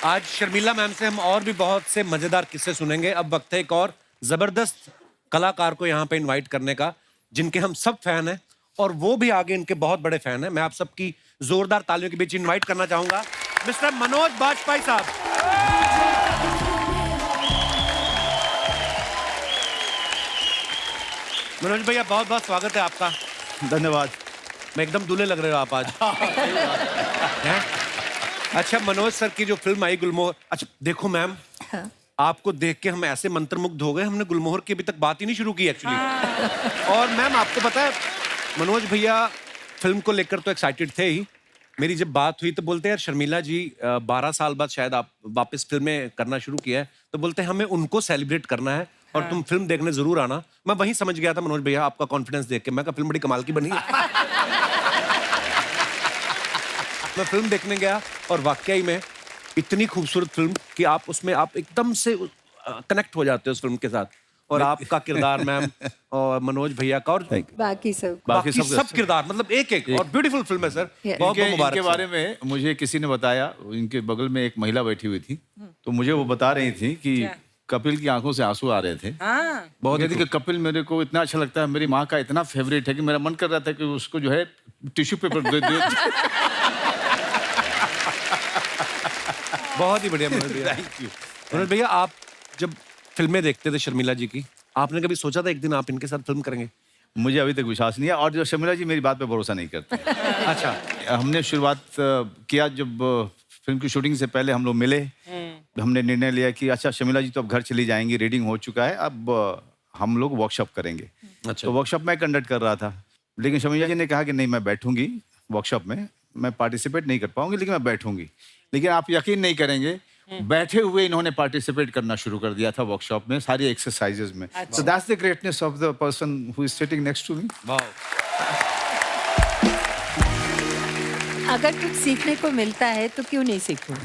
आज शर्मिला मैम से हम और भी बहुत से मजेदार किस्से सुनेंगे। अब वक्त है एक और जबरदस्त कलाकार को यहाँ पे इनवाइट करने का, जिनके हम सब फैन हैं और वो भी आगे इनके बहुत बड़े फैन हैं। मैं आप सबकी जोरदार तालियों के बीच इनवाइट करना चाहूंगा मिस्टर मनोज बाजपेयी साहब। मनोज भैया बहुत बहुत स्वागत है आपका। धन्यवाद। मैं एकदम दूल्हे लग रहे हो आप आज। हैं? अच्छा, मनोज सर की जो फिल्म आई गुलमोहर, अच्छा देखो मैम, हाँ। आपको देख के हम ऐसे मंत्रमुग्ध हो गए, हमने गुलमोहर की अभी तक बात ही नहीं शुरू की एक्चुअली। और मैम आपको पता है, मनोज भैया फिल्म को लेकर तो एक्साइटेड थे ही। मेरी जब बात हुई तो बोलते हैं यार शर्मिला जी 12 साल बाद शायद आप वापस फिल्में करना शुरू किया है, तो बोलते हैं हमें उनको सेलिब्रेट करना है और तुम फिल्म देखने जरूर आना। मैं वहीं समझ गया था मनोज भैया आपका कॉन्फिडेंस देख के, मैं कहा फिल्म बड़ी कमाल की बनी है। मैं फिल्म देखने गया और वाकई में इतनी खूबसूरत फिल्म कि आप उसमें आप एकदम से कनेक्ट हो जाते हो उस फिल्म के साथ। और आपका किरदार मैम और मनोज भैया का और बाकी सब बाकी सब किरदार मतलब एक एक और ब्यूटीफुल फिल्म है सर। बहुत बहुत मुबारक। इनके बारे में मुझे किसी ने बताया, इनके बगल में एक महिला बैठी हुई थी, तो मुझे वो बता रही थी कि कपिल की आंखों से आंसू आ रहे थे। बहुत कहती कि कपिल मेरे को इतना अच्छा लगता है, मेरी माँ का इतना फेवरेट है कि मेरा मन कर रहा था कि उसको जो है टिश्यू पेपर दे दो। बहुत ही बढ़िया मनोज भैया। Thank you. मनोज भैया, आप जब फिल्में देखते थे शर्मिला जी की, आपने कभी सोचा था एक दिन आप इनके साथ फिल्म करेंगे? मुझे अभी तक विश्वास नहीं है, और जो शर्मिला जी मेरी बात पे भरोसा नहीं करते। अच्छा, हमने शुरुआत किया जब फिल्म की शूटिंग से पहले हम लोग मिले। हमने निर्णय लिया कि अच्छा शर्मिला जी तो अब घर चली जाएंगी, रीडिंग हो चुका है, अब हम लोग वर्कशॉप करेंगे। अच्छा। तो वर्कशॉप मैं कंडक्ट कर रहा था, लेकिन शर्मिला जी ने कहा कि नहीं मैं बैठूंगी वर्कशॉप में, मैं पार्टिसिपेट नहीं कर पाऊंगी लेकिन मैं बैठूंगी। लेकिन आप यकीन नहीं करेंगे, बैठे हुए इन्होंने पार्टिसिपेट करना शुरू कर दिया था वर्कशॉप में, सारी एक्सरसाइजेज में। So that's the greatness of the person who is sitting next to me. वाह। अगर कुछ सीखने को मिलता है तो क्यों नहीं सीखूं?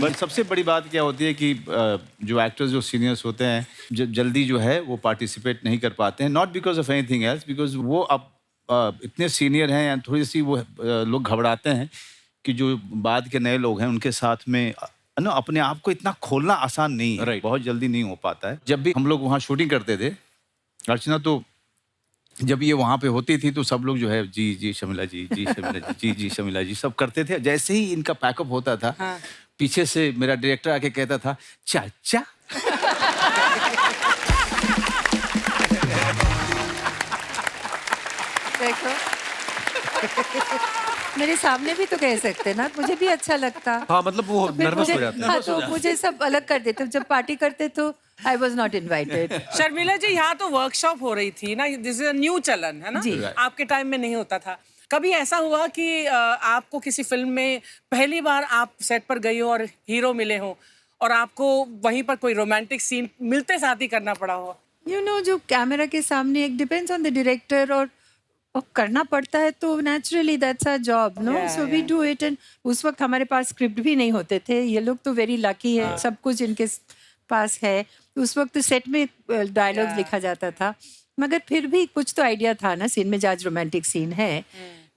बट सबसे बड़ी बात क्या होती है कि जो एक्टर्स जो सीनियर्स होते हैं जल्दी जो है वो पार्टिसिपेट नहीं कर पाते हैं, not because of anything else, because वो अब इतने सीनियर हैं या थोड़ी सी वो लोग घबराते हैं कि जो बाद के नए लोग हैं उनके साथ में ना अपने आप को इतना खोलना आसान नहीं है। Right. बहुत जल्दी नहीं हो पाता है। जब भी हम लोग वहाँ शूटिंग करते थे अर्चना, तो जब ये वहाँ पे होती थी तो सब लोग जो है जी जी शर्मिला जी, जी शर्मिला जी, जी जी शर्मिला जी सब करते थे। जैसे ही इनका पैकअप होता था, पीछे से मेरा डायरेक्टर आके कहता था चाचा। देखो मेरे सामने भी तो कह सकते ना, मुझे भी अच्छा लगता। हाँ मतलब वो फिर नर्वस हो मुझे- जाते हैं। हाँ, तो मुझे सब अलग कर देते। जब पार्टी करते तो I was not invited. Sharmila ji, यहाँ तो वर्कशॉप हो रही थी ना, दिस इज अ न्यू चलन है ना, जी। आपके टाइम में नहीं होता था। कभी ऐसा हुआ कि आपको किसी फिल्म में पहली बार आप सेट पर गई हो और हीरो मिले हो और आपको वहीं पर कोई रोमांटिक सीन मिलते साथ ही करना पड़ा हो? यू नो, जो कैमरा के सामने एक डिपेंड्स ऑन द डायरेक्टर और करना पड़ता है तो naturally that's our job, no, so we do it. And उस वक्त हमारे पास स्क्रिप्ट भी नहीं होते थे। ये लोग तो वेरी लकी है, सब कुछ इनके पास है। उस वक्त तो सेट में डायलॉग्स लिखा जाता था, मगर फिर भी कुछ तो आइडिया था ना सीन में, जज रोमांटिक सीन है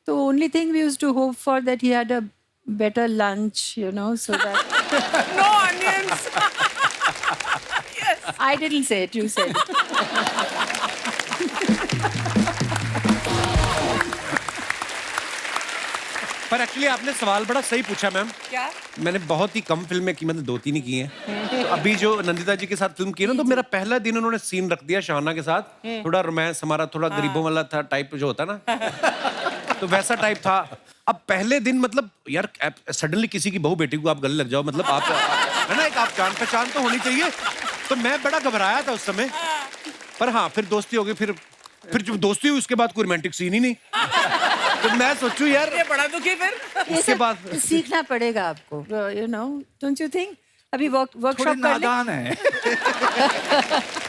तो only thing we used to hope for that he had a better lunch, you know, so that no onions. I didn't say it, you said it. पर एक्चुअली आपने सवाल बड़ा सही पूछा मैम। क्या? मैंने बहुत ही कम फिल्में की, मैंने 2-3 ही की हैं। तो अभी जो नंदिता जी के साथ फिल्म की ना, तो मेरा पहला दिन उन्होंने सीन रख दिया शाहना के साथ। थोड़ा रोमांस हमारा थोड़ा गरीबों वाला था टाइप जो होता ना, तो वैसा टाइप था। अब पहले दिन मतलब यार सडनली किसी की बहू बेटी को आप गले लग जाओ, मतलब आप है ना, एक आप जान पहचान तो होनी चाहिए। तो मैं बड़ा घबराया था उस समय, पर हाँ फिर दोस्ती हो गई। फिर जो दोस्ती हुई उसके बाद कोई रोमांटिक सीन ही नहीं। तो मैं सोचूं यार ये बड़ा दुखी फिर। ये उसके सब बाद सीखना पड़ेगा आपको, you know, don't you think? अभी वर्कशॉप थोड़े कर ले, नादान है।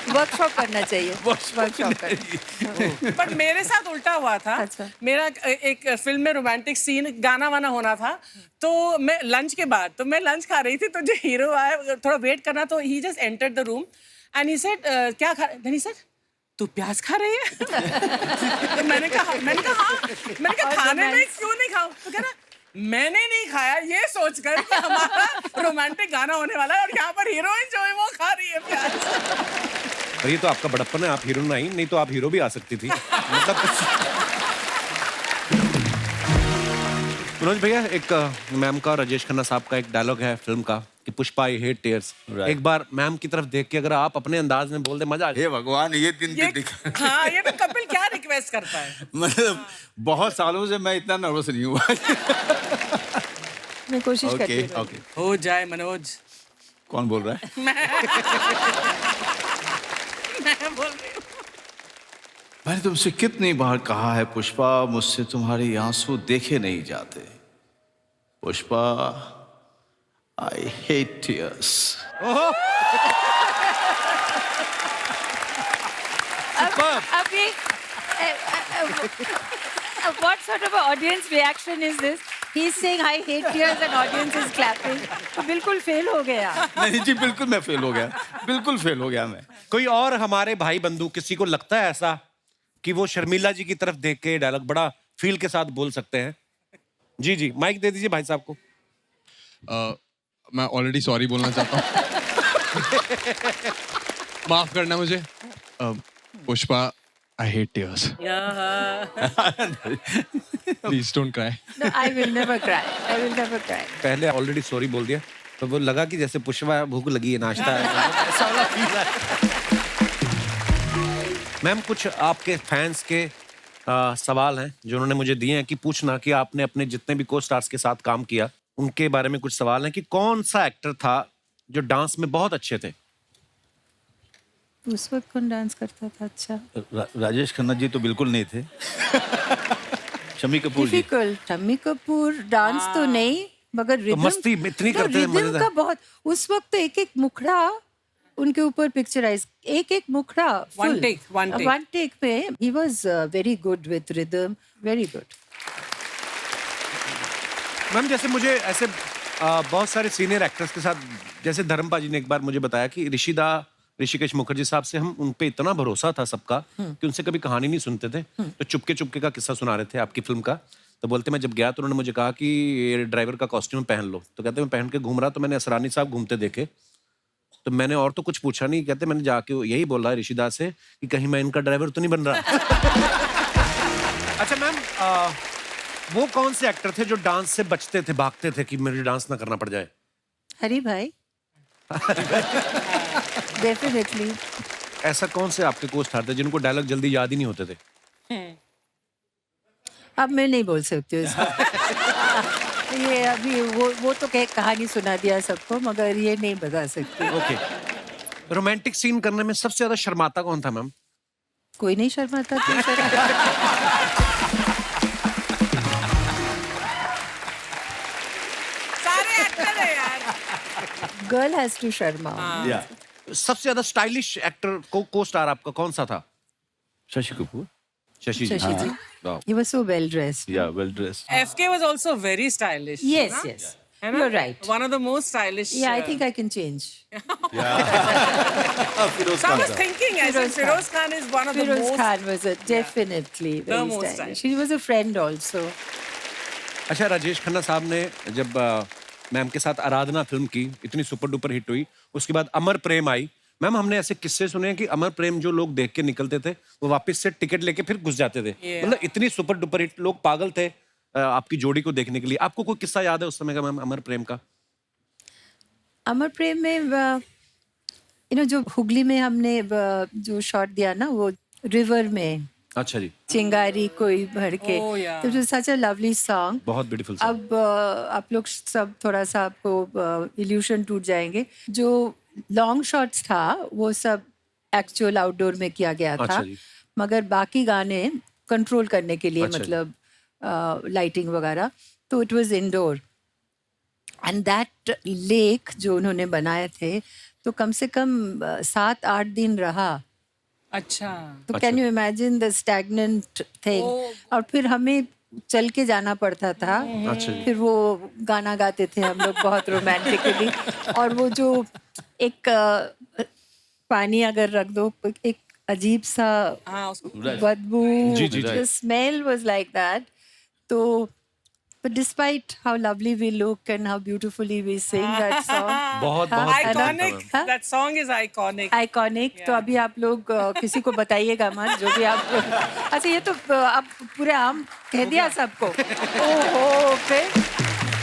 वर्कशॉप करना चाहिए, वर्कशॉप कर। पर मेरे साथ उल्टा हुआ था। अच्छा। मेरा एक फिल्म में रोमांटिक सीन गाना वाना होना था, तो मैं लंच के बाद, तो मैं लंच खा रही थी, तो जो हीरो आया थोड़ा वेट करना, तो he just entered the room and he said क्या खा, देन ही सेड तू प्याज खा रही है? तो मैंने कहा हाँ। मैंने कहा खाने में क्यों नहीं खाऊं? तो कह रहा मैंने नहीं खाया ये सोचकर कि हमारा रोमांटिक गाना होने वाला है और यहाँ पर हीरोइन जो है वो खा रही है प्याज। और ये तो आपका बड़प्पन है, आप हीरो नहीं तो आप हीरो भी आ सकती थी मतलब। मनोज भैया, एक मैम का और राजेश खन्ना साहब का एक डायलॉग है फिल्म का कि पुष्पा आई हेट टीयर्स। एक बार मैम की तरफ देख के अगर आप अपने अंदाज में बोल दे, मजा आ जाए। हे भगवान, ये दिन ये दिखा। हाँ, ये तो कपिल क्या रिक्वेस्ट करता है। मतलब बहुत सालों से मैं इतना नर्वस नहीं हुआ। मैं कोशिश करती ओके हूँ। ओके, हो जाए मनोज। कौन बोल रहा है? मैं बोल रही हूँ। मैंने तुमसे कितनी बार कहा है पुष्पा, मुझसे तुम्हारे आंसू देखे नहीं जाते। Pushpa, I hate tears. अब ये what sort of an audience reaction is this? He's saying I hate tears and audience is clapping. तो बिल्कुल फेल हो गया। नहीं जी, बिल्कुल मैं फेल हो गया, बिल्कुल फेल हो गया मैं। कोई और हमारे भाई बंधु किसी को लगता है ऐसा कि वो शर्मिला जी की तरफ देख के डायलॉग बड़ा फील के साथ बोल सकते हैं? जी जी, माइक दे दीजिए भाई साहब को। मैं ऑलरेडी सॉरी बोलना चाहता हूँ। माफ करना मुझे। Pushpa, I hate tears. Please don't cry. No, I will never cry. I will never cry. पहले ऑलरेडी सॉरी बोल दिया तो वो लगा कि जैसे पुष्पा भूख लगी है, नाश्ता है, ऐसा वाला फील है। मैम, कुछ आपके फैंस के सवाल हैं जो उन्होंने मुझे दिए हैं कि पूछना कि आपने अपने जितने भी को स्टार्स के साथ काम किया उनके बारे में कुछ सवाल हैं कि कौन सा एक्टर था जो डांस में बहुत अच्छे थे? उस वक्त कौन डांस करता था अच्छा? राजेश खन्ना जी तो बिल्कुल नहीं थे। शम्मी कपूर जी। डिफिकल्ट। शम्मी कपूर डांस तो नहीं, मगर रिदम मस्ती इतनी करते हैं, रिदम मजेदार। का बहुत। उस वक्त तो एक एक मुखड़ा उनके ऊपर पिक्चराइज, एक एक मुखड़ा One take. वन टेक पे he was very good with rhythm, very good. Ma'am, जैसे मुझे ऐसे बहुत सारे सीनियर एक्टर्स के साथ, जैसे धर्मपा जी ने एक बार मुझे बताया कि ऋषिकेश मुखर्जी साहब से हम उन पे इतना भरोसा था सबका कि उनसे कभी कहानी नहीं सुनते थे, तो चुपके चुपके का किस्सा सुना रहे थे आपकी फिल्म का। तो बोलते मैं जब गया तो उन्होंने मुझे कहा कि ये ड्राइवर का कॉस्ट्यूम पहन लो, तो कहते मैं पहन के घूम रहा तो मैंने असरानी साहब घूमते देखे, तो मैंने और तो कुछ पूछा नहीं, कहते मैंने जाके यही बोला ऋषिदा से कि कहीं मैं इनका ड्राइवर तो नहीं बन रहा। अच्छा मैम, वो कौन से एक्टर थे जो डांस से बचते थे, भागते थे कि मुझे डांस ना करना पड़ जाए? हरी भाई डेफिनेटली। ऐसा कौन से आपके को स्टार थे जिनको डायलॉग जल्दी याद ही नहीं होते थे? अब मैं नहीं बोल सकती हूँ इसको। ये अभी वो तो कहानी सुना दिया सबको, मगर ये नहीं बता सकती। ओके। रोमांटिक सीन करने में सबसे ज्यादा शर्माता कौन था मैम? कोई नहीं शर्माता था। सारे एक्टर है यार। गर्ल हैज टू शर्मा। या सबसे ज्यादा स्टाइलिश एक्टर को स्टार आपका कौन सा था? शशि कपूर। शशि जी। शशि जी। वाह। He was so well dressed. या well dressed. FK was also very stylish. Yes, ना? yes. है ना? You're right. One of the most stylish. Yeah, I think I can change. Firoz So I Khan was साहब। thinking, I said Feroz Khan. Feroz Khan is one of the Feroz most. Khan was definitely very most stylish. He was a friend also. अच्छा, राजेश खन्ना साहब ने जब ma'am के साथ आराधना film की, इतनी super duper hit हुई, उसके बाद अमर प्रेम आई। मैम, हमने ऐसे किस्से सुने हैं कि अमर प्रेम जो लोग देख के निकलते थे वो वापस से टिकट लेके फिर घुस जाते थे। Yeah. मतलब इतनी सुपर डुपर हिट, लोग पागल थे आपकी जोड़ी को देखने के लिए। आपको कोई किस्सा याद है उस समय का मैम अमर प्रेम का? अमर प्रेम में जो हुगली में हमने जो शॉट दिया ना, वो रिवर में अच्छा जी, चिंगारी कोई भर के, Oh, yeah. तो सच अ लवली सॉन्ग। बहुत ब्यूटीफुल। अब आप लोग सब थोड़ा सा आपको इल्यूशन टूट जाएंगे। जो लॉन्ग शॉट्स था वो सब एक्चुअल आउटडोर में किया गया था, अच्छा जी। मगर बाकी गाने कंट्रोल करने के लिए, अच्छा जी। मतलब लाइटिंग वगैरह, तो it was indoor. And that lake जो उन्होंने बनाए थे, तो कम से कम 7-8 दिन रहा। अच्छा। तो can you imagine the stagnant thing. और फिर हमें चल के जाना पड़ता था। अच्छा जी। फिर वो गाना गाते थे हम लोग बहुत रोमांटिकली। और वो जो एक पानी अगर रख दो, एक अजीब सा हाँ, उसको बदबू, जी, जी, जी। The smell was like that. तो But despite how lovely we look and how beautifully we sing that song, बहुत हाँ, बहुत Iconic. हाँ? That song is iconic. Iconic तो अभी आप लोग किसी को बताइएगा मत जो भी आप अच्छा ये तो आप पूरे आम कह दिया सबको ओहो फिर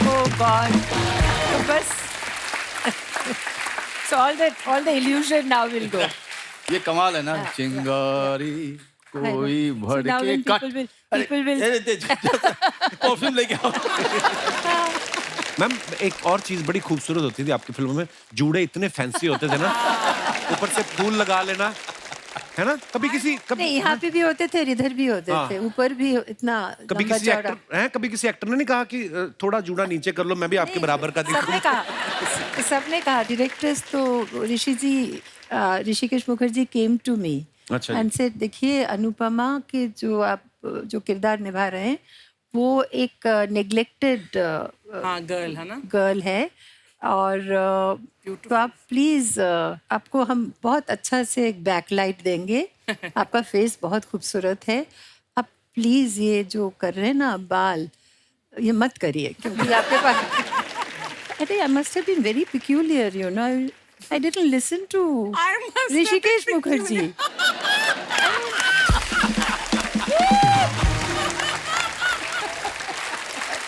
ओ गॉड तो बस so all the illusion now will go. ये कमाल है ना, चिंगारी कोई So now भड़के when cut people will perfume लेके आओ। मैम एक और चीज बड़ी खूबसूरत होती थी आपकी फिल्मों में, जूड़े इतने फैंसी होते थे ना, ऊपर से फूल लगा लेना, है ना? कभी किसी नहीं यहाँ पे भी होते थे इधर भी होते हाँ। थे ऊपर भी इतना कभी लंबा किसी चौड़ा। एक्टर हैं, कभी किसी एक्टर ने नहीं कहा कि थोड़ा जूड़ा नीचे कर लो, मैं भी आपके बराबर का सबने दिखूं? कहा सबने कहा डायरेक्टर्स तो Rishikesh Mukherjee came to me अच्छा जी। एंड से देखिए अनुपमा के जो आप जो किरदार निभा रहे हैं वो एक नेग्लेक्टेड हाँ गर्ल है ना. गर्ल है और तो आप प्लीज आपको हम बहुत अच्छा से एक बैकलाइट देंगे आपका फेस बहुत खूबसूरत है आप प्लीज ये जो कर रहे हैं ना बाल ये मत करिए क्योंकि आपके पास अरे I must have been very peculiar you know I didn't listen to I must have Rishikesh been Mukherjee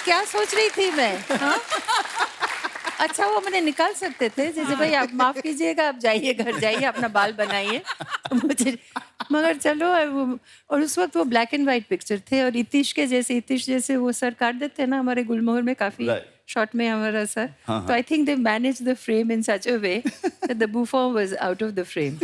क्या सोच रही थी मैं हाँ? अच्छा वो मैंने निकाल सकते थे जैसे भाई आप माफ कीजिएगा आप जाइए घर जाइए अपना बाल बनाइए मुझे मगर चलो वो और उस वक्त वो ब्लैक एंड वाइट पिक्चर थे और इतिश जैसे वो सर काट देते हैं ना हमारे गुलमोहर में काफी Right. शॉर्ट में हमारा सर तो I think they manage the frame in such a way that the बुफॉन was out of the frame